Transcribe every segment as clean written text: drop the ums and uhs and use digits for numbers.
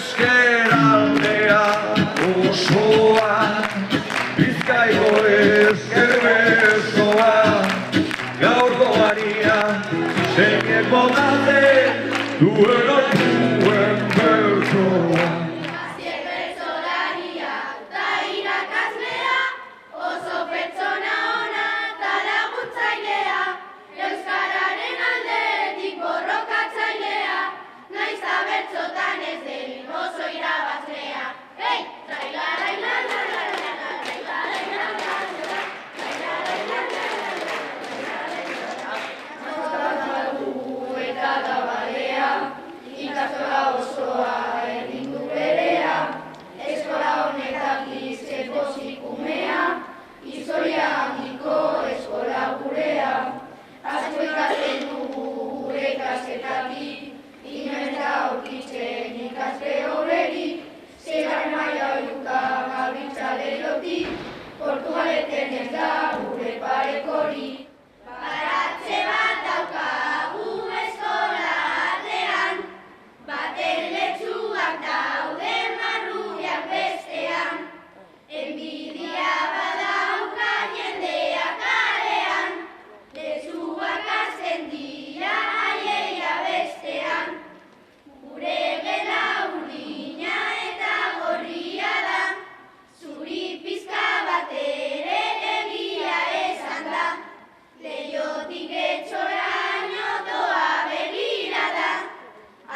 eskeraldea osoa, Bizkaiko ezker besoa, gaurko garia, zeñeko date, duela duen bersoa. Azier bertsolaria eta irakaslea, oso pertsona ona eta laguntzailea, euskararen aldetik borrokatzailea, naiz eta bertsotan ez den oso irabazlea. Hei! Ikastola osoa egin du berea, eskola honetan gizeko zikumea, historia handiko eskola gurea. Asko ikasten dugu gure ikasketatik, inoen da aurkitzen ikasle hoberik, zelan maila oiuka gabiltza leilotik, Portugaleten ez da gure parekorik. Baratze bat daukagu eskola aldean, baten letxuak daude marrubiak bestean, enbidia badauka jendea kalean, letxuak azten dira aieia bestean, gure gela urdina eta gorria da, zuri pizka bat ere egia esan da, leiotik etxoraino doa begirada,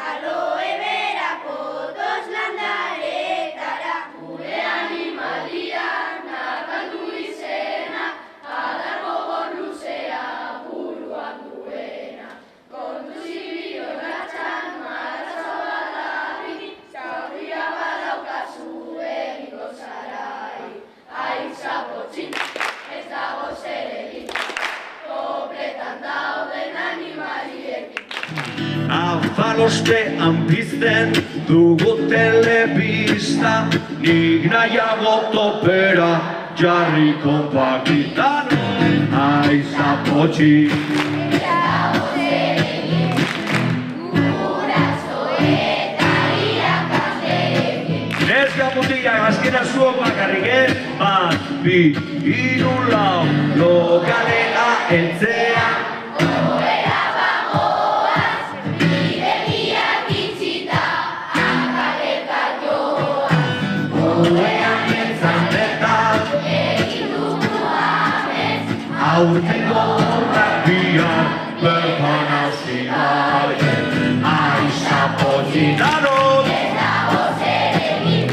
aloe bera potos landaretara, gure animalia nakaldu izena, adargo gorluzea buruan duena. Kontu zibio ratxan maratza badari, zaurria badaukazu egiko zarai. Aizapotxin, ez dago zer egin, topletan dauden animaliekin. Afalostean pizten dugu telebista, nik nahiago topera jarri konpakitan, aizapotxi. Neska mutilak azkena zuok bakarrik, bat, bi, hiru, lau, lokalea heltzea. Ohera bagoaz, bidegiak itxita, akaleka joaz, Oean entzandetan, egin dugu amez, aurtengo horrak bihar bertan hasi gaien, aizapotxi danon. ez dago zer egin,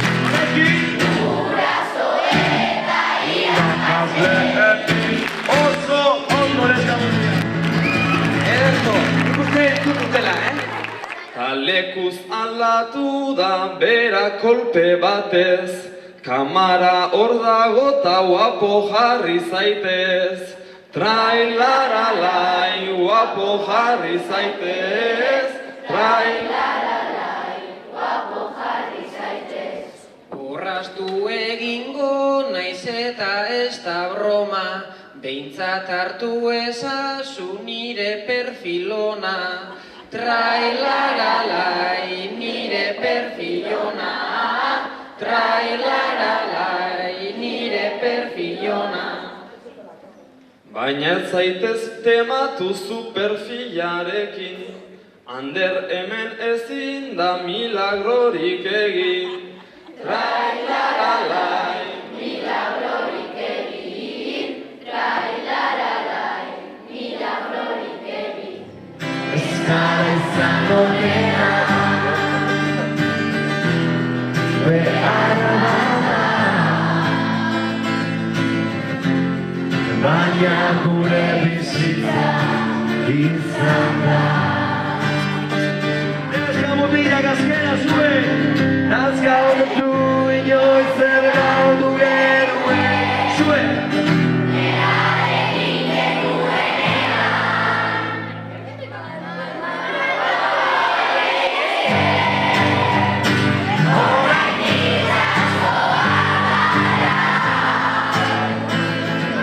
guraso eta Irakasleekin oso ondo neska mutilak. Ederto, nik uste entzun dutela, Lekuz aldatu da bera kolpe batez, kamara hor dago ta guapo jarri zaitez. Trailaralai, guapo jarri zaitez. Trailaralai, guapo jarri zaitez. Orrastu egingo naiz eta ez da broma, behintzat hartu ezazu nire perfilona. Trailaralai, nire perfilona. Trailaralai, nire perfilona. baina ez zaitez tematu zu perfilarekin, Ander hemen ezin da milagrorik egin. Trailaralai, Milagrorik egin, trailaralai, milagrorik egin. Eskara izango dena, behar bada, baina gure bizitza izan da. Neska mutilak azkena zuen, nazka horretu inoiz zer gaudu genuen zuen.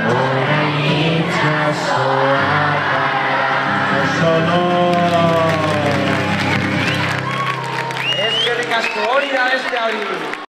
Orain itxasoa gara, solo hori da beste hori.